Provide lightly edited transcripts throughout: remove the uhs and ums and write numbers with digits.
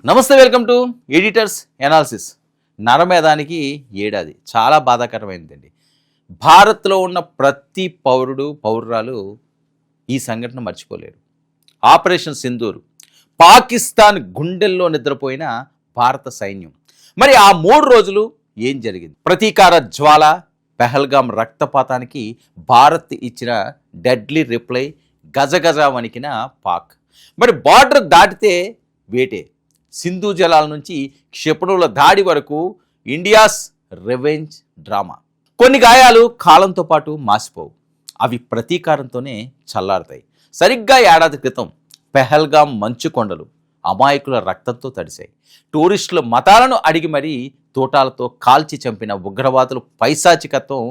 నమస్తే, welcome to editors analysis. నరమేధానికి ఏడాది చాలా బాధాకరమైనదండి. భారత్లో ఉన్న ప్రతి పౌరురాలు ఈ సంఘటన మర్చిపోలేరు. ఆపరేషన్ సింధూర్, పాకిస్తాన్ గుండెల్లో నిద్రపోయిన భారత సైన్యం. మరి ఆ 3 రోజులు ఏం జరిగింది? ప్రతీకార జ్వాల, పెహల్గాం రక్తపాతానికి భారత్ ఇచ్చిన డెడ్లీ రిప్లై, గజగజ వణికిన పాక్. మరి బార్డర్ దాటితే వేటే, సింధు జలాల నుంచి క్షిపణుల దాడి వరకు ఇండియాస్ రివెంజ్ డ్రామా. కొన్ని గాయాలు కాలంతో పాటు మాసిపోవు, అవి ప్రతీకారంతోనే చల్లారుతాయి. సరిగ్గా ఏడాది క్రితం పెహల్గాం మంచు కొండలు అమాయకుల రక్తంతో తడిశాయి. టూరిస్టుల మతాలను అడిగి మరీ తోటాలతో కాల్చి చంపిన ఉగ్రవాదుల పైశాచికత్వం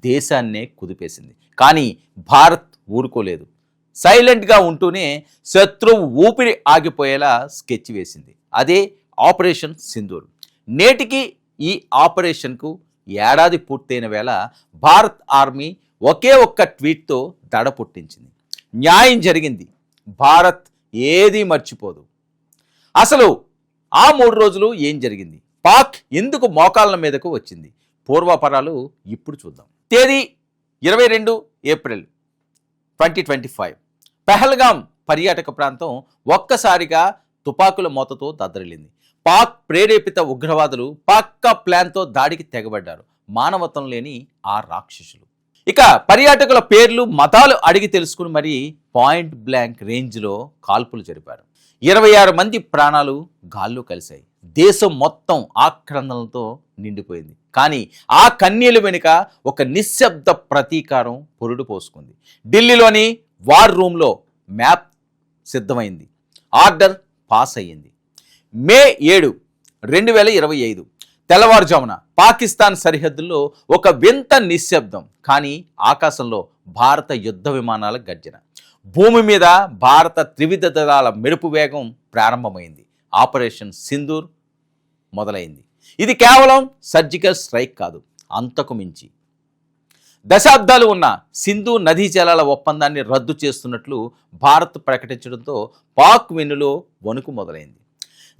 దేశాన్నే కుదిపేసింది. కానీ భారత్ ఊరుకోలేదు. సైలెంట్గా ఉంటూనే శత్రువు ఊపిరి ఆగిపోయేలా స్కెచ్ వేసింది. అదే ఆపరేషన్ సింధూర్. నేటికి ఈ ఆపరేషన్కు ఏడాది పూర్తయిన వేళ భారత్ ఆర్మీ ఒకే ఒక్క ట్వీట్తో దడ పుట్టించింది. న్యాయం జరిగింది, భారత్ ఏదీ మర్చిపోదు. అసలు ఆ 3 రోజులు ఏం జరిగింది? పాక్ ఎందుకు మోకాళ్ళ మీదకు వచ్చింది? పూర్వాపరాలు ఇప్పుడు చూద్దాం. తేదీ 22 ఏప్రిల్ 2025. పెహల్గాం పర్యాటక ప్రాంతం ఒక్కసారిగా తుపాకుల మోతతో దద్దరిల్లింది. పాక్ ప్రేరేపిత ఉగ్రవాదులు పక్కా ప్లాన్తో దాడికి తెగబడ్డారు. మానవత్వం లేని ఆ రాక్షసులు. ఇక పర్యాటకుల పేర్లు, మతాలు అడిగి తెలుసుకుని మరీ పాయింట్ బ్లాంక్ రేంజ్లో కాల్పులు జరిపారు. 26 మంది ప్రాణాలు గాల్లో కలిశాయి. దేశం మొత్తం ఆక్రందనలతో నిండిపోయింది. కానీ ఆ కన్నీళ్ల వెనుక ఒక నిశ్శబ్ద ప్రతీకారం పొరుడు పోసుకుంది. ఢిల్లీలోని వార్ రూమ్లో మ్యాప్ సిద్ధమైంది. ఆర్డర్ పాస్ అయ్యింది. మే 7, 2025 తెల్లవారుజామున పాకిస్తాన్ సరిహద్దుల్లో ఒక వింత నిశ్శబ్దం. కానీ ఆకాశంలో భారత యుద్ధ విమానాల గర్జన. భూమి మీద భారత త్రివిధ దళాల మెరుపు వేగం ప్రారంభమైంది. ఆపరేషన్ సింధూర్ మొదలైంది. ఇది కేవలం సర్జికల్ స్ట్రైక్ కాదు, అంతకు మించి. దశాబ్దాలు ఉన్న సింధు నదీ జలాల ఒప్పందాన్ని రద్దు చేస్తున్నట్లు భారత్ ప్రకటించడంతో పాక్ వెన్నులో వణుకు మొదలైంది.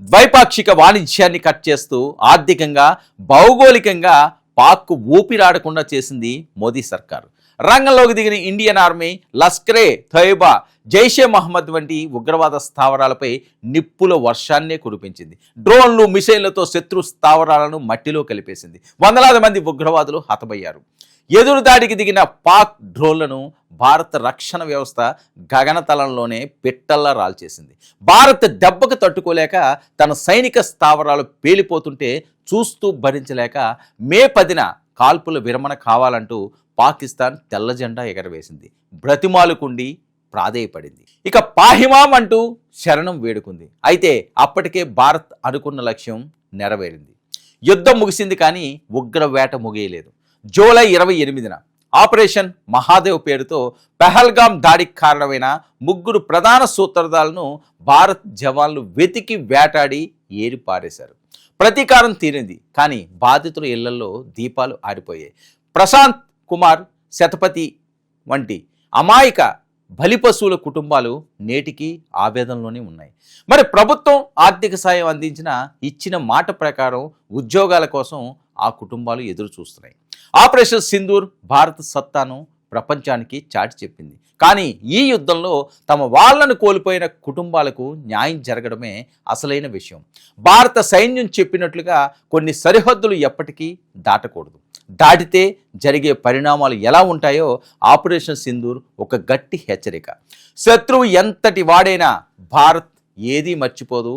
ద్వైపాక్షిక వాణిజ్యాన్ని కట్ చేస్తూ ఆర్థికంగా, భౌగోళికంగా పాక్కు ఊపిరాడకుండా చేసింది మోదీ సర్కారు. రంగంలోకి దిగిన ఇండియన్ ఆర్మీ, లష్కరే తోయిబా, జైషే మహమ్మద్ వంటి ఉగ్రవాద స్థావరాలపై నిప్పుల వర్షాన్నే కురిపించింది. డ్రోన్లు, మిసైళ్లతో శత్రు స్థావరాలను మట్టిలో కలిపేసింది. వందలాది మంది ఉగ్రవాదులు హతమయ్యారు. ఎదురుదాడికి దిగిన పాక్ డ్రోన్లను భారత రక్షణ వ్యవస్థ గగనతలంలోనే పిట్టల్లా రాల్చేసింది. భారత్ దెబ్బకు తట్టుకోలేక తన సైనిక స్థావరాలు పేలిపోతుంటే చూస్తూ భరించలేక మే 10న కాల్పుల విరమణ కావాలంటూ పాకిస్తాన్ తెల్ల జెండా ఎగరవేసింది. బ్రతిమాలుకుండి ప్రాధేయపడింది. ఇక పాహిమాం అంటూ శరణం వేడుకుంది. అయితే అప్పటికే భారత్ అనుకున్న లక్ష్యం నెరవేరింది. యుద్ధం ముగిసింది, కానీ ఉగ్రవేట ముగియలేదు. జూలై 28న ఆపరేషన్ మహాదేవ్ పేరుతో పెహల్గాం దాడికి కారణమైన 3 ప్రధాన సూత్రధారులను భారత్ జవాన్లు వెతికి వేటాడి ఏరిపారేశారు. ప్రతీకారం తీరింది, కానీ బాధితుల ఇళ్లలో దీపాలు ఆరిపోయాయి. ప్రశాంత్ కుమార్, శతపథి వంటి అమాయక బలిపశువుల కుటుంబాలు నేటికి ఆవేదనలోనే ఉన్నాయి. మరి ప్రభుత్వం ఆర్థిక సాయం ఇచ్చిన మాట ప్రకారం ఉద్యోగాల కోసం ఆ కుటుంబాలు ఎదురు చూస్తున్నాయి. ఆపరేషన్ సింధూర్ భారత సత్తాను ప్రపంచానికి చాటి చెప్పింది. కానీ ఈ యుద్ధంలో తమ వాళ్లను కోల్పోయిన కుటుంబాలకు న్యాయం జరగడమే అసలైన విషయం. భారత సైన్యం చెప్పినట్లుగా కొన్ని సరిహద్దులు ఎప్పటికీ దాటకూడదు. దాటితే జరిగే పరిణామాలు ఎలా ఉంటాయో ఆపరేషన్ సింధూర్ ఒక గట్టి హెచ్చరిక. శత్రువు ఎంతటి వాడైనా భారత్ ఏదీ మర్చిపోదు,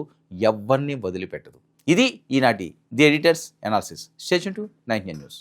ఎవ్వరిని వదిలిపెట్టదు. ఇది ఈనాటి the editors analysis. Stay tuned to 9 news.